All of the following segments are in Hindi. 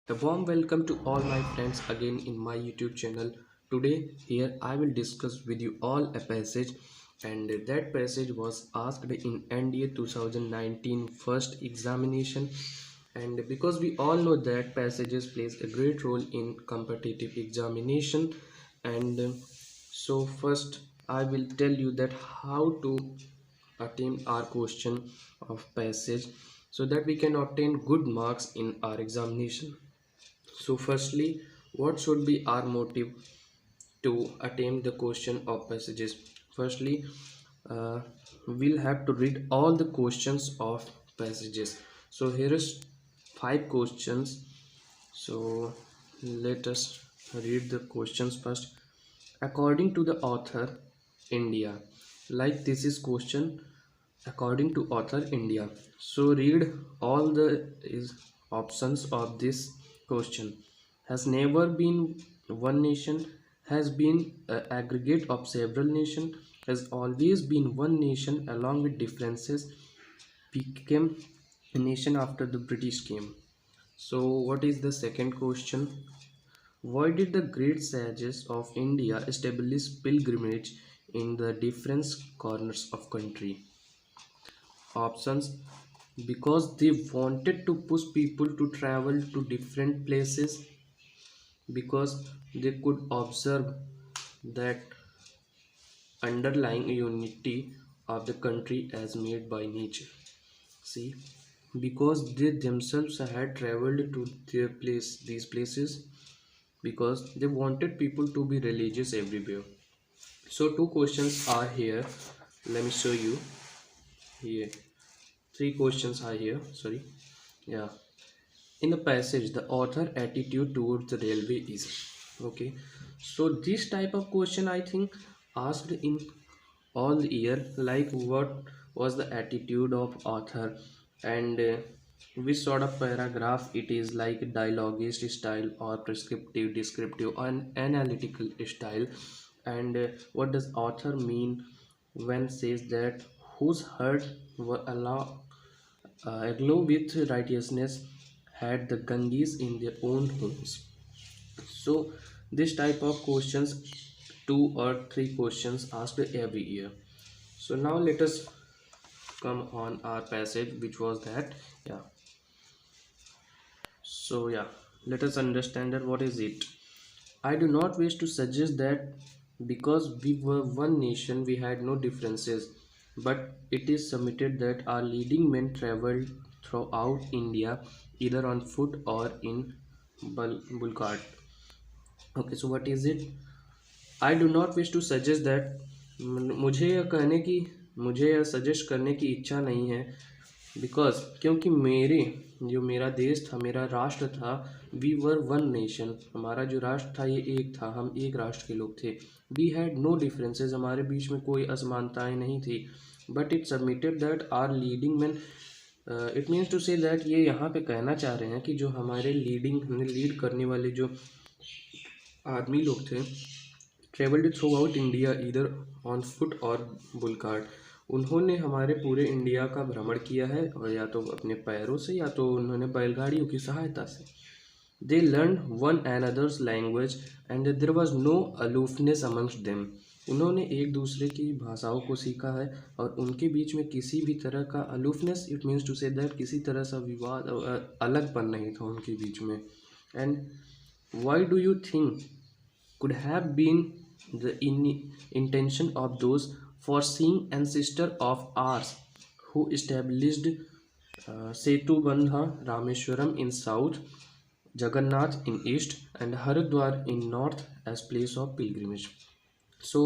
A warm welcome to all my friends again in my YouTube channel. Today here I will discuss with you all a passage, and that passage was asked in NDA 2019 first examination, and because we all know that passages plays a great role in competitive examination, and so first I will tell you that how to attempt our question of passage so that we can obtain good marks in our examination. So, firstly, what should be our motive to attempt the question of passages? Firstly, uh, we'll have to read all the questions of passages. So, here is five questions. So, let us read the questions first. According to the author, India. Like this is question according to author India. So read all the is options of this question. Has never been one nation, has been an aggregate of several nations, has always been one nation along with differences, became a nation after the British came. So what is the second question? Why did the great sages of India establish pilgrimage in the different corners of country? Options: because they wanted to push people to travel to different places, because they could observe that underlying unity of the country as made by nature. See, because they themselves had traveled to these places, because they wanted people to be religious everywhere. So two questions are here. Let me show you here. Three questions are here. Sorry. Yeah. In the passage, the author attitude towards the railway is okay. So this type of question I think asked in all the year, like what was the attitude of author, and which sort of paragraph it is, like dialogist style or prescriptive, descriptive, and analytical style, and what does author mean when says that whose heart were aglow with righteousness had the Ganges in their own homes. So this type of questions, two or three questions asked every year. So now let us come on our passage, which was that, yeah. So yeah, let us understand that what is it. I do not wish to suggest that because we were one nation we had no differences, but it is submitted that our leading men traveled throughout India either on foot or in bulcart. Okay, so what is it? I do not wish to suggest that, मुझे यह सजेस्ट करने की इच्छा नहीं है, बिकॉज क्योंकि जो मेरा देश था, मेरा राष्ट्र था, वी वर वन नेशन, हमारा जो राष्ट्र था ये एक था, हम एक राष्ट्र के लोग थे। वी हैड नो डिफरेंसेस, हमारे बीच में कोई असमानताएं नहीं थी। But it submitted that are leading man, it means to say that ये यहाँ पे कहना चाह रहे हैं कि जो हमारे लीड करने वाले जो आदमी लोग थे, ट्रेवल्ड थ्रू आउट इंडिया इधर ऑन फुट और बुल कार्ट, उन्होंने हमारे पूरे इंडिया का भ्रमण किया है, और या तो अपने पैरों से या तो उन्होंने बैलगाड़ियों की सहायता से। They learn one and others language and there was no aloofness amongst them, उन्होंने एक दूसरे की भाषाओं को सीखा है और उनके बीच में किसी भी तरह का aloofness, it means to say that किसी तरह सा विवाद अलगपन नहीं था उनके बीच में। And why do you think could have been the intention of those foreseeing ancestor of ours who established Setubandha Rameshwaram in south, Jagannath in east, and Haridwar in north as place of pilgrimage. So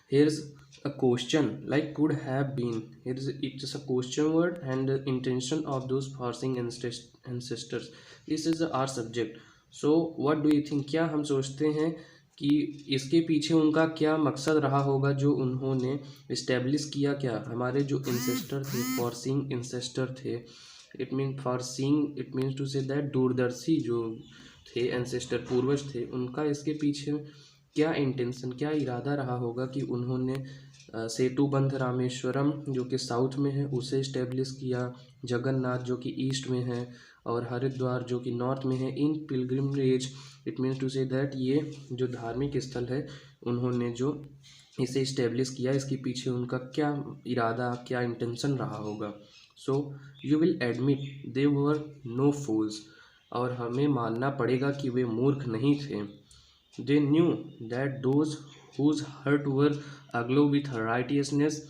here's a question, like could have been, it's a question word, and the intention of those foreseeing ancestors, this is our subject. So what do you think, क्या हम सोचते हैं कि इसके पीछे उनका क्या मकसद रहा होगा, जो उन्होंने इस्टेब्लिश किया, क्या हमारे जो इंसेस्टर थे, फॉरसिंग इंसेस्टर थे, it mean foreseeing, it means to say that दूरदर्शी जो थे एंसेस्टर, पूर्वज थे, उनका इसके पीछे क्या इंटेंशन, क्या इरादा रहा होगा कि उन्होंने सेतुबंध रामेश्वरम जो कि साउथ में है उसे इस्टेब्लिश किया, जगन्नाथ जो कि ईस्ट में है, और हरिद्वार जो कि नॉर्थ में है, in pilgrimage, it means to say that ये जो धार्मिक स्थल है उन्होंने जो इसे इस्टेब्लिश किया, इसके पीछे उनका क्या इरादा, क्या इंटेंशन रहा होगा। So you will admit they were no fools, और हमें मानना पड़ेगा कि वे मूर्ख नहीं थे। They knew that those whose heart were aglow with righteousness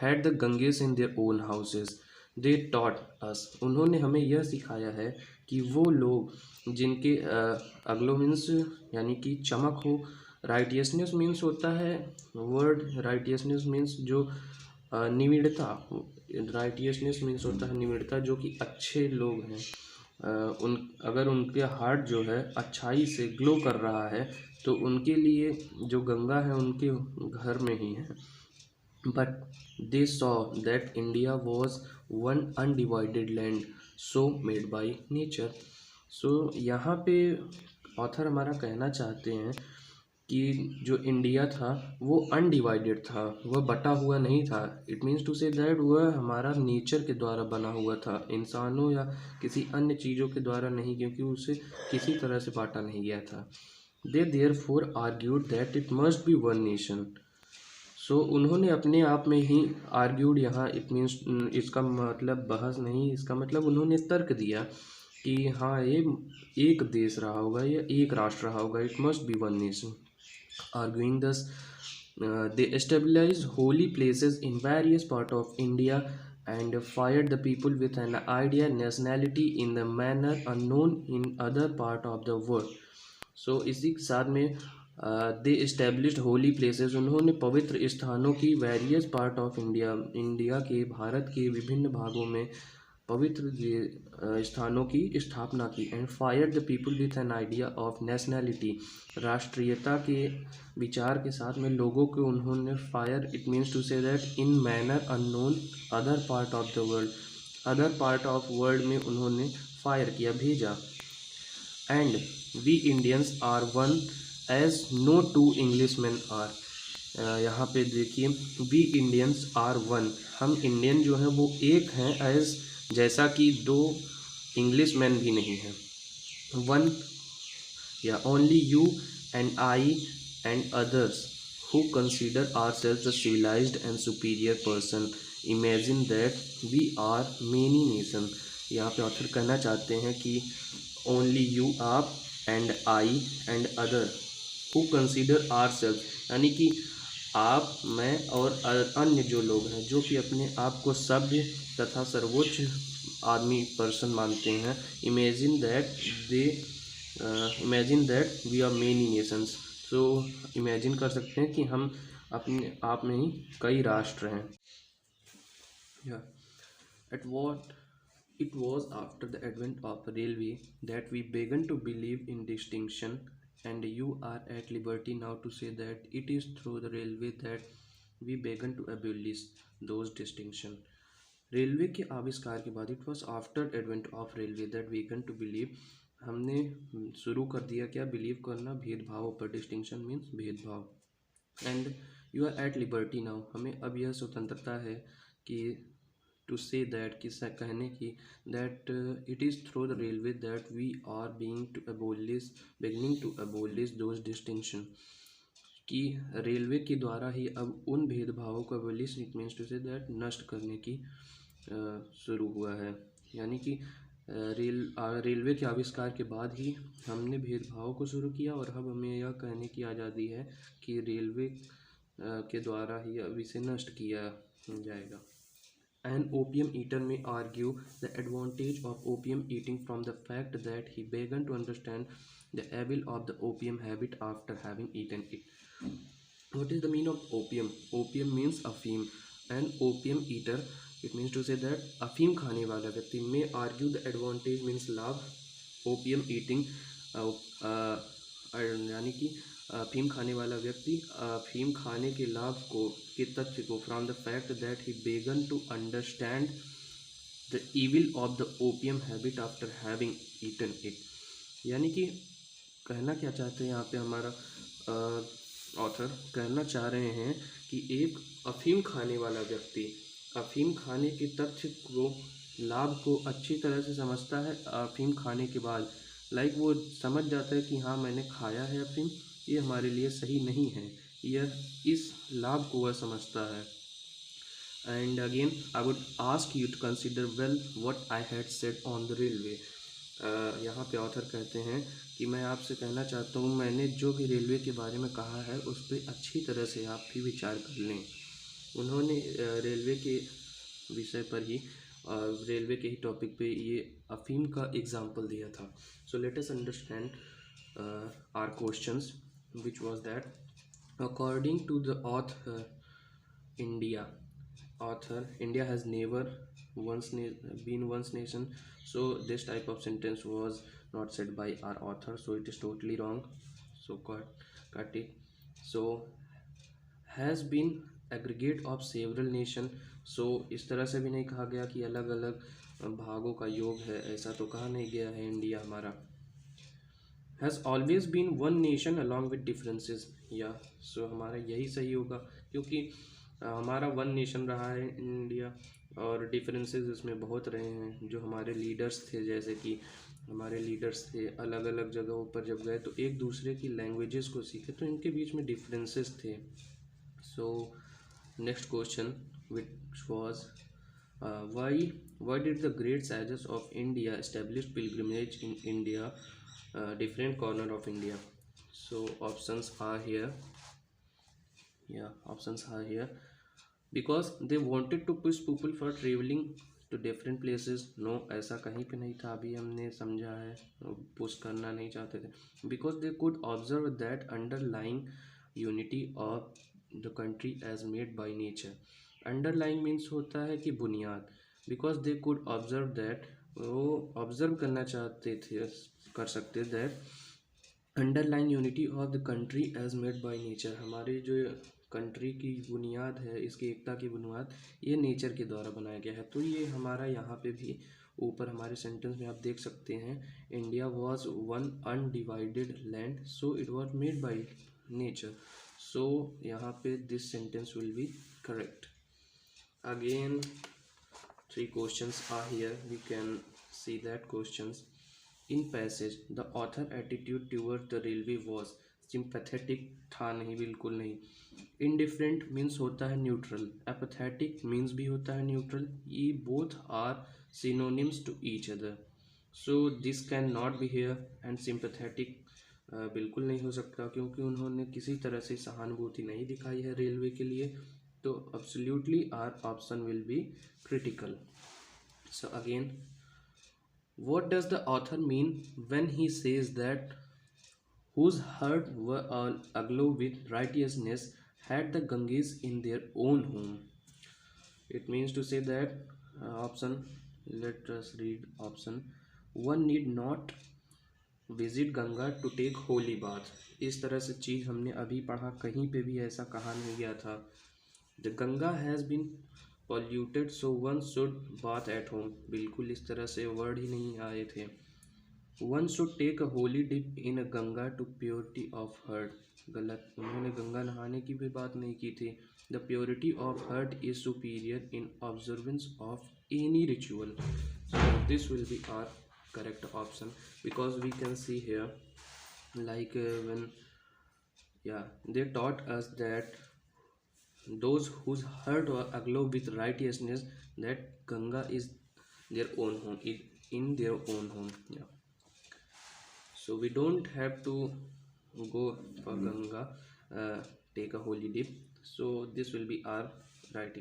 had the Ganges in their own houses. They taught us, उन्होंने हमें यह सिखाया है कि वो लोग जिनके अग्लो मीन्स यानी कि चमक हो, राइटियसनेस मीन्स होता है वर्ड, राइटियसनेस मीन्स जो निविड़ता, राइटियसनेस मीन्स होता है निविड़ता, जो कि अच्छे लोग हैं, उन अगर उनके हार्ट जो है अच्छाई से ग्लो कर रहा है तो उनके लिए जो गंगा है उनके घर में ही है। But they saw that India was one undivided land so made by nature. So यहाँ पे ऑथर हमारा कहना चाहते हैं कि जो इंडिया था वो अनडिवाइडेड था, वह बटा हुआ नहीं था। It means to say that वह हमारा नेचर के द्वारा बना हुआ था, इंसानों या किसी अन्य चीज़ों के द्वारा नहीं, क्योंकि उसे किसी तरह से बांटा नहीं गया था। They therefore argued that it must be one nation. So उन्होंने अपने आप में ही आर्ग्यूड, यहाँ इट मीन्स इसका मतलब बहस नहीं, इसका मतलब उन्होंने तर्क दिया कि हाँ ये एक देश रहा होगा, या एक राष्ट्र रहा होगा, it must be one nation. Arguing thus, they established holy places in various parts of India and fired the people with an idea nationality in the manner unknown in other part of the world. So इसी के साथ में दे इस्टेब्लिश्ड होली प्लेसेस, उन्होंने पवित्र स्थानों की various part of India, India के, भारत के विभिन्न भागों में पवित्र स्थानों की स्थापना की। And fire the people with an idea of nationality, राष्ट्रीयता के विचार के साथ में लोगों को उन्होंने fire, it means to say that in manner unknown other part of the world, other part of world में उन्होंने फायर किया, भेजा। And we Indians are one as no two English man are, यहाँ पे देखिए वी इंडियंस आर वन, हम इंडियन जो हैं वो एक हैं, एज जैसा कि दो इंग्लिश मैन भी नहीं हैं। वन या only you and I and others who consider ourselves a civilized and superior person imagine that we are many nations। यहाँ पे ऑथर कहना चाहते हैं कि ओनली यू, आप, and I and other who consider ourselves, यानी कि आप, मैं और अन्य जो लोग हैं जो कि अपने आप को सभ्य तथा सर्वोच्च आदमी पर्सन मानते हैं। Imagine that we are many nations. So imagine कर सकते हैं कि हम अपने आप में ही कई राष्ट्र हैं। It was after the advent of railway that we began to believe in distinction, and you are at liberty now to say that it is through the railway that we began to abolish those distinction। Railway के आविष्कार के बाद, it was after advent of railway that we can to believe, हमने शुरू कर दिया क्या, बिलीव करना भेदभाव पर, डिस्टिंक्शन मीन्स भेदभाव। And you are at liberty now, हमें अब यह स्वतंत्रता है कि टू से दैट, कि कहने की, that it is through the railway that we are beginning to abolish those distinction, कि रेलवे के द्वारा ही अब उन भेदभावों को abolish, it means to say that नष्ट करने की शुरू हुआ है। यानी कि रेलवे के आविष्कार के बाद ही हमने भेदभाव को शुरू किया, और अब हमें यह कहने की आज़ादी है कि रेलवे के द्वारा ही अब इसे नष्ट किया जाएगा। An opium eater may argue the advantage of opium eating from the fact that he began to understand the evil of the opium habit after having eaten it. What is the meaning of opium? Opium means afim. An opium eater, it means to say that अफीम खाने वाला व्यक्ति, may argue the advantage means लाभ, opium eating यानी कि अफीम खाने वाला व्यक्ति अफीम खाने के लाभ को, के तथ्य को, from the fact that he began to understand the evil of the opium habit after having eaten it. यानी कि कहना क्या चाहते हैं यहाँ पे हमारा ऑथर, कहना चाह रहे हैं कि एक अफीम खाने वाला व्यक्ति अफीम खाने के तथ्य को लाभ को अच्छी तरह से समझता है अफीम खाने के बाद, लाइक वो समझ जाता है कि हाँ मैंने खाया है अफीम, ये हमारे लिए सही नहीं है, यह इस लाभ को वह समझता है। And again I would ask you to consider well what I had said on the railway. यहाँ पे ऑथर कहते हैं कि मैं आपसे कहना चाहता हूँ मैंने जो भी रेलवे के बारे में कहा है उस पर अच्छी तरह से आप भी विचार कर लें। उन्होंने रेलवे के विषय पर ही रेलवे के ही टॉपिक पे ये अफीम का एग्जाम्पल दिया था। So let us understand our questions which was that according to the India has never been once nation. So this type of sentence was not said by our author, so it is totally wrong. So cut it. So has been aggregate of several nation. So इस तरह से भी नहीं कहा गया कि अलग अलग भागों का योग है, ऐसा तो कहा नहीं गया है। इंडिया हमारा has always been one nation along with differences, या सो हमारा यही सही होगा क्योंकि हमारा वन नेशन रहा है इंडिया, और डिफरेंसेस इसमें बहुत रहे हैं। जो हमारे लीडर्स थे, जैसे कि हमारे लीडर्स थे अलग अलग जगहों पर जब गए तो एक दूसरे की लैंग्वेजेस को सीखे, तो इनके बीच में डिफरेंसेस थे। So next question which was why did the great sages of India establish pilgrimage in India, different corner of India? So options are here. Options are here. Because they wanted to push people for traveling to different places. No, ऐसा कहीं पे नहीं था, अभी हमने समझा है, पुश करना नहीं चाहते थे। Because they could observe that underlying unity of the country as made by nature. Underlying means होता है कि बुनियाद। Because they could observe that, वो ऑब्जर्व करना चाहते थे, कर सकते that underline unity of the country as made by nature, हमारे जो कंट्री की बुनियाद है, इसकी एकता की बुनियाद ये नेचर के द्वारा बनाया गया है। तो ये हमारा यहाँ पे भी ऊपर हमारे सेंटेंस में आप देख सकते हैं, India was one undivided land, so it was made by nature. So यहाँ पे this sentence will be correct. Again 3 questions are here, we can see that questions. In passage, the author attitude toward the railway was sympathetic, था नहीं, बिल्कुल नहीं। Indifferent means होता है neutral, apathetic means भी होता है neutral, ये both are synonyms to each other, so this can not be here। and sympathetic बिल्कुल नहीं हो सकता क्योंकि उन्होंने किसी तरह से सहानुभूति नहीं दिखाई है रेलवे के लिए, तो absolutely our option will be critical। So again, what does the author mean when he says that whose heart were all aglow with righteousness had the Ganges in their own home? It means to say that option, let us read option, one need not visit Ganga to take holy bath. इस तरह से चीज़ हमने अभी पढ़ा, कहीं पे भी ऐसा कहा नहीं गया था। The Ganga has been polluted so one should bath at home, बिल्कुल इस तरह से वर्ड ही नहीं आए थे। One should take a holy dip in a Ganga to purity of heart, गलत, उन्होंने गंगा नहाने की भी बात नहीं की थी। The purity of heart is superior in observance of any ritual, so this will be our correct option, because we can see here like when they taught us that those whose heart were aglow with righteousness, that Ganga is their own home, in their own home। So we don't have to go for Ganga, take a holy dip, so this will be our right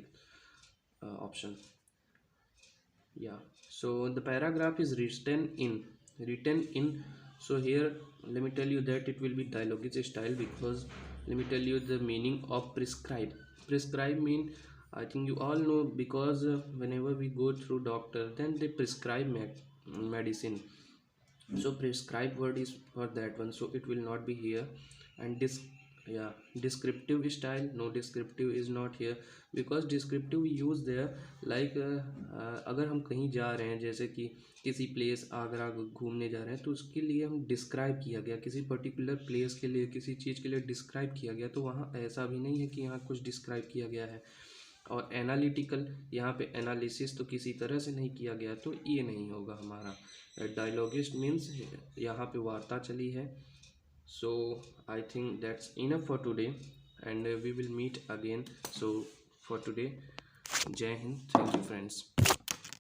option। So the paragraph is written in, so here let me tell you that it will be dialogic style, because let me tell you the meaning of prescribe mean, I think you all know, because whenever we go through doctor, then they prescribe medicine, so prescribe word is for that one, so it will not be here। and descriptive style, no, descriptive is not here, because descriptive we use there like अगर हम कहीं जा रहे हैं, जैसे कि किसी प्लेस आगरा घूमने जा रहे हैं, तो उसके लिए हम डिस्क्राइब किया गया, किसी पर्टिकुलर प्लेस के लिए, किसी चीज़ के लिए डिस्क्राइब किया गया, तो वहाँ ऐसा भी नहीं है कि यहाँ कुछ डिस्क्राइब किया गया है। और एनालिटिकल, यहाँ पे एनालिसिस तो किसी तरह से नहीं किया गया, तो ये नहीं होगा हमारा। डायलॉगिस्ट मीन्स यहाँ पे वार्ता चली है। So I think that's enough for today and we will meet again. So for today, Jai Hind, thank you friends.